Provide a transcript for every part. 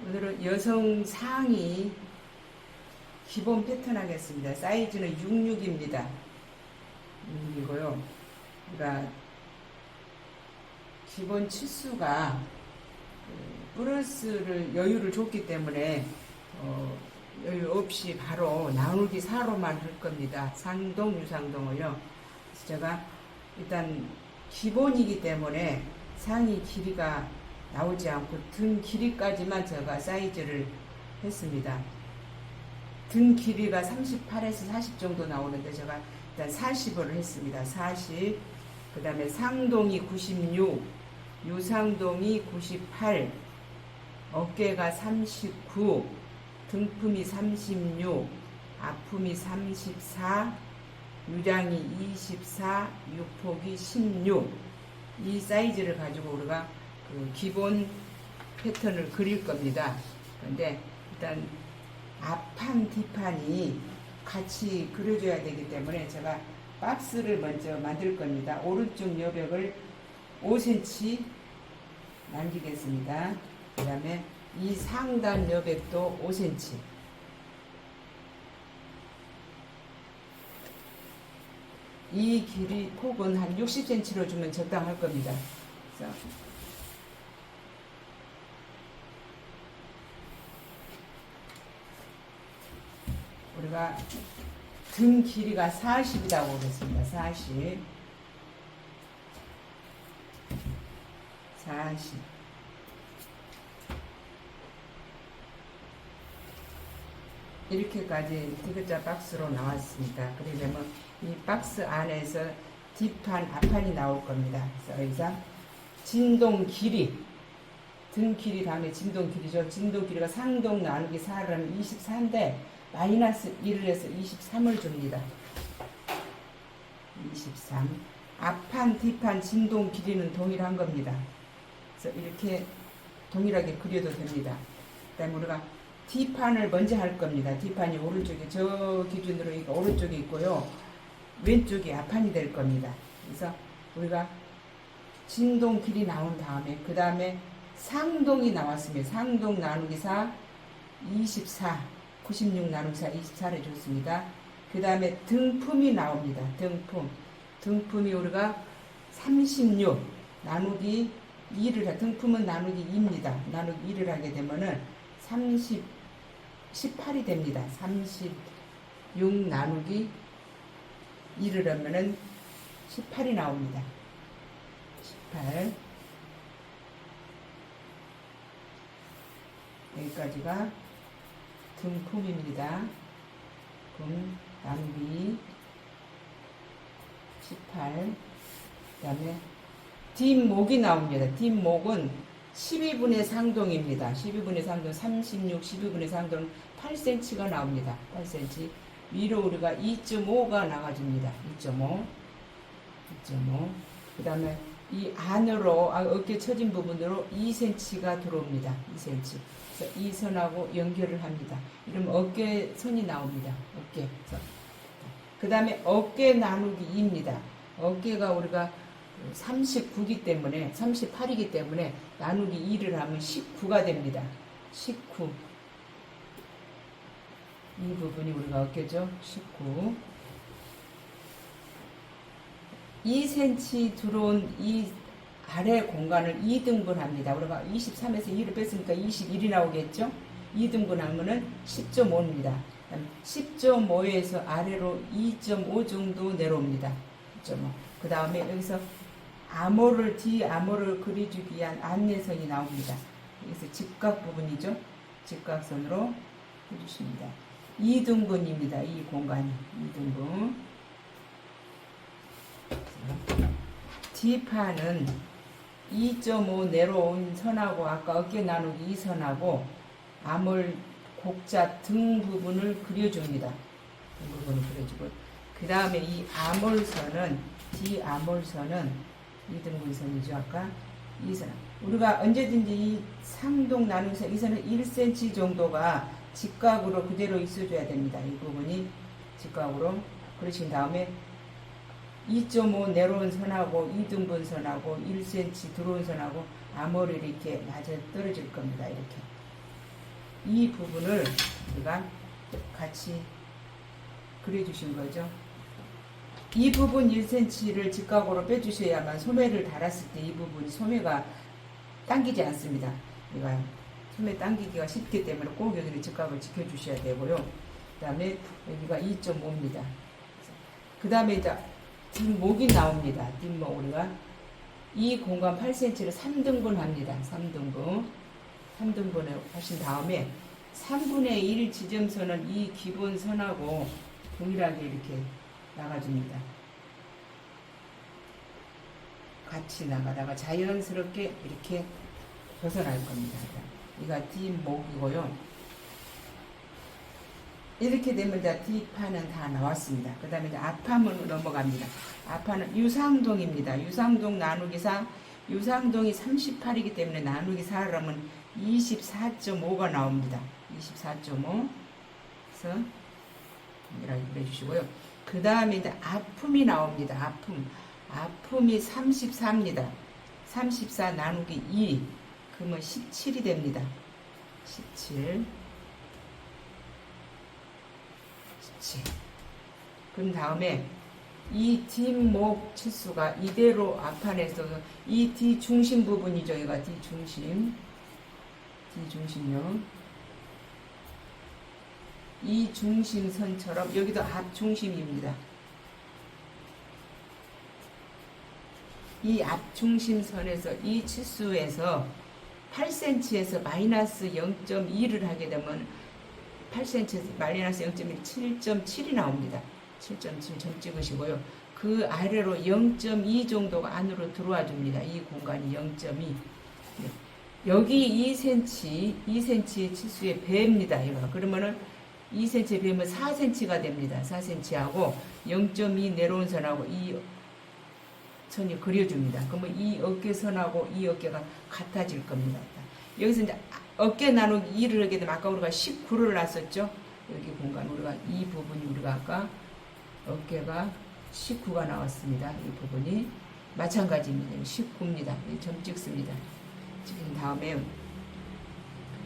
오늘은 여성 상의 기본 패턴 하겠습니다. 사이즈는 66입니다. 66이고요. 그러니까 기본 치수가 플러스를 여유를 줬기 때문에 여유 없이 바로 나누기 4로만 할 겁니다. 상동, 유상동을요. 그래서 제가 일단 기본이기 때문에 상의 길이가 나오지 않고 등 길이까지만 제가 사이즈를 했습니다. 등 길이가 38에서 40 정도 나오는데 제가 일단 40으로 했습니다. 40. 그 다음에 상동이 96, 유상동이 98, 어깨가 39, 등품이 36, 앞품이 34, 유량이 24, 유폭이 16. 이 사이즈를 가지고 우리가 그 기본 패턴을 그릴 겁니다. 그런데 일단 앞판, 뒷판이 같이 그려줘야 되기 때문에 제가 박스를 먼저 만들 겁니다. 오른쪽 여백을 5cm 남기겠습니다. 그 다음에 이 상단 여백도 5cm. 이 길이 폭은 한 60cm로 주면 적당할 겁니다. 그래서 우리가 등 길이가 40이라고 보겠습니다. 40. 이렇게까지 디귿자 박스로 나왔습니다. 그러려면 이 박스 안에서 뒷판, 앞판이 나올 겁니다. 그래서 여기서 진동 길이, 등 길이 다음에 진동 길이죠. 진동 길이가 상동 나누기 4를 하면 24인데 마이너스 1을 해서 23을 줍니다. 23. 앞판, 뒷판, 진동 길이는 동일한 겁니다. 그래서 이렇게 동일하게 그려도 됩니다. 그 다음에 우리가 뒷판을 먼저 할 겁니다. 뒷판이 오른쪽에, 저 기준으로 이거 오른쪽에 있고요. 왼쪽이 앞판이 될 겁니다. 그래서 우리가 진동 길이 나온 다음에, 그 다음에 상동이 나왔습니다. 상동 나누기 4, 24. 96 나누기 4, 24를 줬습니다. 그 다음에 등품이 나옵니다. 등품이 우리가 36 나누기 2를, 등품은 나누기 2입니다. 나누기 2를 하게 되면은 18이 됩니다. 36 나누기 2를 하면은 18이 나옵니다. 18. 여기까지가 등품입니다. 등 나누기 18. 그 다음에 뒷목이 나옵니다. 뒷목은 12분의 상동입니다. 12분의 상동 36, 12분의 상동 8cm가 나옵니다. 8cm. 위로 우리가 2.5가 나가줍니다. 2.5. 그 다음에 이 안으로, 어깨 처진 부분으로 2cm가 들어옵니다. 2cm. 그래서 이 선하고 연결을 합니다. 이러면 어깨 선이 나옵니다. 어깨 선. 그 다음에 어깨 나누기 2입니다. 어깨가 우리가 39이기 때문에, 38이기 때문에 나누기 2를 하면 19가 됩니다. 19. 이 부분이 우리가 어깨죠. 19. 2cm 들어온 이 아래 공간을 2등분 합니다. 우리가 23에서 2를 뺐으니까 21이 나오겠죠. 2등분 하면은 10.5입니다. 10.5에서 아래로 2.5 정도 내려옵니다. 2.5. 그 다음에 여기서 뒷암호를 그려주기 위한 안내선이 나옵니다. 여기서 직각 부분이죠. 직각선으로 해주십니다. 2등분입니다. 이 공간이 2등분. 뒷판은 2.5 내려온 선하고 아까 어깨 나누기 2선하고 암홀 곡자 등 부분을 그려줍니다. 등 부분을 그려주고 그 다음에 이 암홀선은 뒷암홀선은 2등분선이죠. 아까 이 선. 우리가 언제든지 이 상동 나누기서 이 선은 1cm 정도가 직각으로 그대로 있어줘야 됩니다. 이 부분이 직각으로 그러신 다음에 2.5 내려온 선하고 2등분 선하고 1cm 들어온 선하고 암홀이 이렇게 맞아 떨어질 겁니다. 이렇게. 이 부분을 우리가 같이 그려주신 거죠. 이 부분 1cm를 직각으로 빼주셔야만 소매를 달았을 때 이 부분이 소매가 당기지 않습니다. 그러니까 소매 당기기가 쉽기 때문에 꼭 여기를 직각을 지켜주셔야 되고요. 그 다음에 여기가 2.5입니다. 그 다음에 이제 뒷목이 나옵니다. 뒷목 우리가 이 공간 8cm를 3등분 합니다. 3등분을 하신 다음에 3분의 1 지점선은 이 기본선하고 동일하게 이렇게 나가줍니다. 같이 나가다가 자연스럽게 이렇게 벗어날 겁니다. 이가 뒷목이고요. 이렇게 되면 이제 뒷판은 다 나왔습니다. 그 다음에 이제 앞판으로 넘어갑니다. 앞판은 유상동입니다. 유상동 나누기 4. 유상동이 38이기 때문에 나누기 4를 하면 24.5가 나옵니다. 24.5. 그래서 이렇게 해주시고요. 그 다음에 이제 아픔이 나옵니다. 아픔이 34입니다. 34 나누기 2. 그러면 17이 됩니다. 17. 그 다음에 이 뒷목 치수가 이대로 앞판에서 이 뒤중심 부분이죠. 여기가 뒤중심요. 이 중심선처럼 여기도 앞중심입니다. 이 앞중심선에서 이 치수에서 8cm에서 마이너스 0.2를 하게 되면 8cm에서 마이너스 0.1, 7.7이 나옵니다. 7.7 점 찍으시고요. 그 아래로 0.2 정도가 안으로 들어와 줍니다. 이 공간이 0.2. 네. 여기 2cm 치수의 배입니다. 이거. 그러면은 2cm 배면 4cm가 됩니다. 4cm하고 0.2 내려온 선하고 이 선이 그려줍니다. 그러면 이 어깨선하고 이 어깨가 같아질 겁니다. 여기서 이제 어깨 나누기 2를 하게 되면 아까 우리가 19를 놨었죠. 여기 공간 우리가 이 부분이 우리가 아까 어깨가 19가 나왔습니다. 이 부분이 마찬가지입니다. 19입니다. 점 찍습니다. 찍은 다음에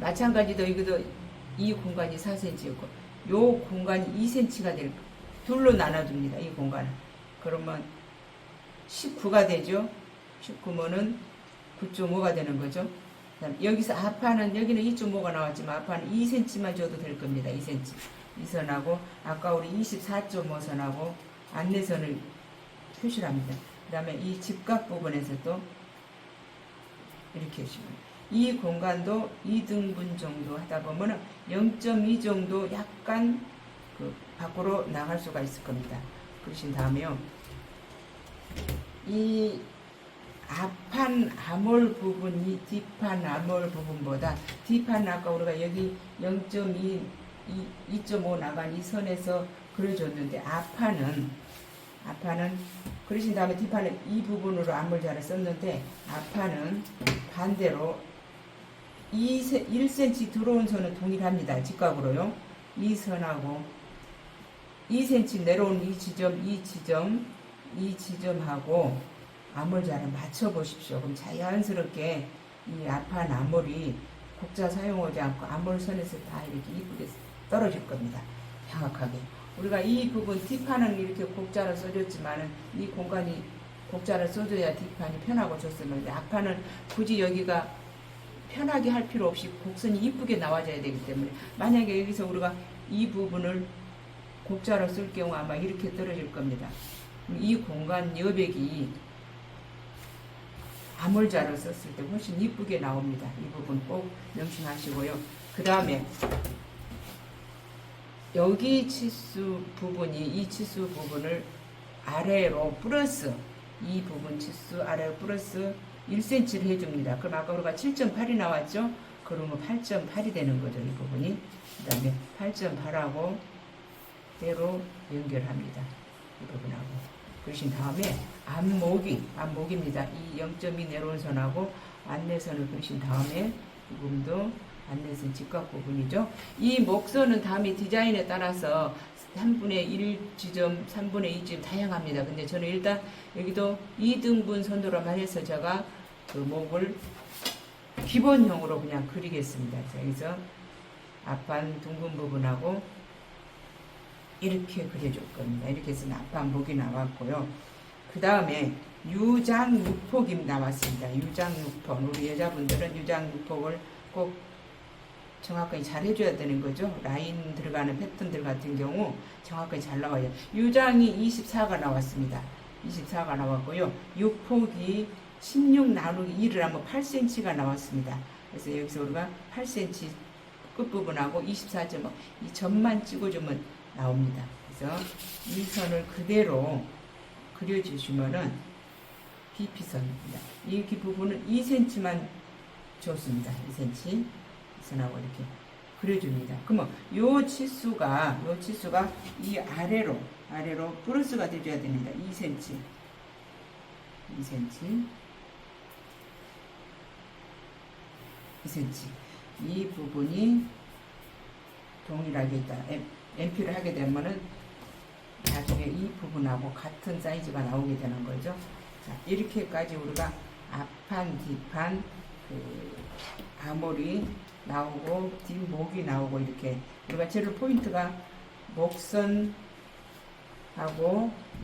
마찬가지도 이것도 이 공간이 4cm였고 요 공간이 2cm가 될 둘로 나눠줍니다. 이 공간을. 그러면 19가 되죠. 19면은 9.5가 되는 거죠. 여기서 앞판은 여기는 2.5가 나왔지만 앞판은 2cm만 줘도 될 겁니다. 2cm. 이 선하고 아까 우리 24.5선하고 안내선을 표시를 합니다. 그 다음에 이 직각 부분에서 또 이렇게 해주시면 이 공간도 2등분 정도 하다 보면 0.2 정도 약간 그 밖으로 나갈 수가 있을 겁니다. 그러신 다음에요. 이 앞판 암홀 부분이 뒷판 암홀 부분보다 뒷판은 아까 우리가 여기 0.2, 2.5 나간 이 선에서 그려줬는데 앞판은 그러신 다음에 뒷판은 이 부분으로 암홀자를 썼는데 앞판은 반대로 1cm 들어온 선은 동일합니다. 직각으로요. 이 선하고 2cm 내려온 이 지점하고 암홀자를 맞춰 보십시오. 그럼 자연스럽게 이 앞판 암홀이 곡자 사용하지 않고 암홀선에서 다 이렇게 이쁘게 떨어질 겁니다. 정확하게. 우리가 이 부분 뒷판은 이렇게 곡자를 써줬지만은 이 공간이 곡자를 써줘야 뒷판이 편하고 좋습니다. 앞판은 굳이 여기가 편하게 할 필요 없이 곡선이 이쁘게 나와줘야 되기 때문에 만약에 여기서 우리가 이 부분을 곡자로 쓸 경우 아마 이렇게 떨어질 겁니다. 이 공간 여백이 암홀자로 썼을 때 훨씬 이쁘게 나옵니다. 이 부분 꼭 명심하시고요. 그 다음에 여기 치수 부분이 이 치수 부분을 아래로 플러스 이 부분 치수 아래로 플러스 1cm를 해줍니다. 그럼 아까 우리가 7.8이 나왔죠? 그러면 8.8이 되는 거죠. 이 부분이. 그 다음에 8.8하고 대로 연결합니다. 이 부분하고. 그러신 다음에 앞목입니다. 이 0.2 내려온 선하고 안내선을 그리신 다음에 이 부분도 안내선 직각 부분이죠. 이 목선은 다음에 디자인에 따라서 3분의 1 지점, 3분의 2 지점 다양합니다. 근데 저는 일단 여기도 2등분 선도로만 해서 제가 그 목을 기본형으로 그냥 그리겠습니다. 자, 여기서 앞판 둥근 부분하고 이렇게 그려줄 겁니다. 이렇게 해서 앞판 목이 나왔고요. 그 다음에 유장육폭이 나왔습니다. 유장육폭. 우리 여자분들은 유장육폭을 꼭 정확하게 잘 해줘야 되는 거죠. 라인 들어가는 패턴들 같은 경우 정확하게 잘 나와요. 유장이 24가 나왔습니다. 24가 나왔고요. 육폭이 16 나누기 2를 하면 8cm가 나왔습니다. 그래서 여기서 우리가 8cm 끝부분하고 24.5 이 점만 찍어주면 나옵니다. 그래서 이 선을 그대로 그려주시면은 BP선입니다. 이 부분은 2cm만 줬습니다. 2cm 선하고 이렇게 그려줍니다. 그러면 요 치수가 이 아래로 플러스가 돼줘야 됩니다. 2cm 이 부분이 동일하게 있다. MP를 하게 되면은 나중에 이 부분하고 같은 사이즈가 나오게 되는 거죠. 자, 이렇게까지 우리가 앞판, 뒷판, 아머리 나오고 뒷목이 나오고 이렇게 우리가 제일 포인트가 목선하고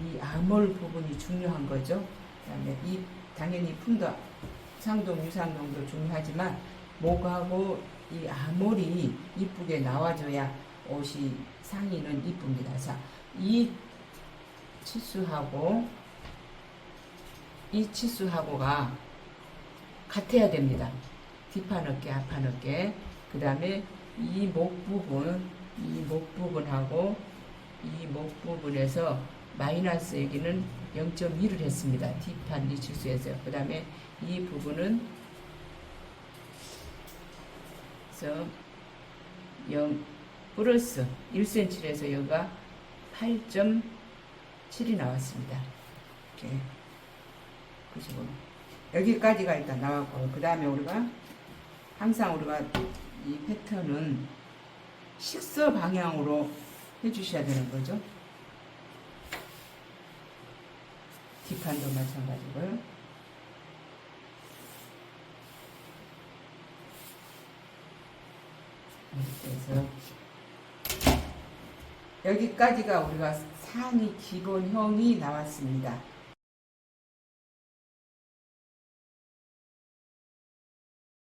이 아몰 부분이 중요한 거죠. 그다음에 이 당연히 품도 상동 유상동도 중요하지만 목하고 이 아몰이 이쁘게 나와줘야 옷이 상의는 이쁩니다. 자, 이 치수하고 이 치수하고가 같아야 됩니다. 뒷판 어깨, 앞판 어깨. 그 다음에 이 목 부분하고 이 목 부분에서 마이너스 여기는 0.2를 했습니다. 뒷판 이 치수에서. 그 다음에 이 부분은 그래서 0 플러스 1cm에서 여기가 8.7이 나왔습니다. 이렇게 95. 여기까지가 일단 나왔고, 그 다음에 우리가 항상 우리가 이 패턴은 식서 방향으로 해주셔야 되는 거죠. 뒷판도 마찬가지고요. 이렇게 해서 여기까지가 우리가 상의 기본형이 나왔습니다.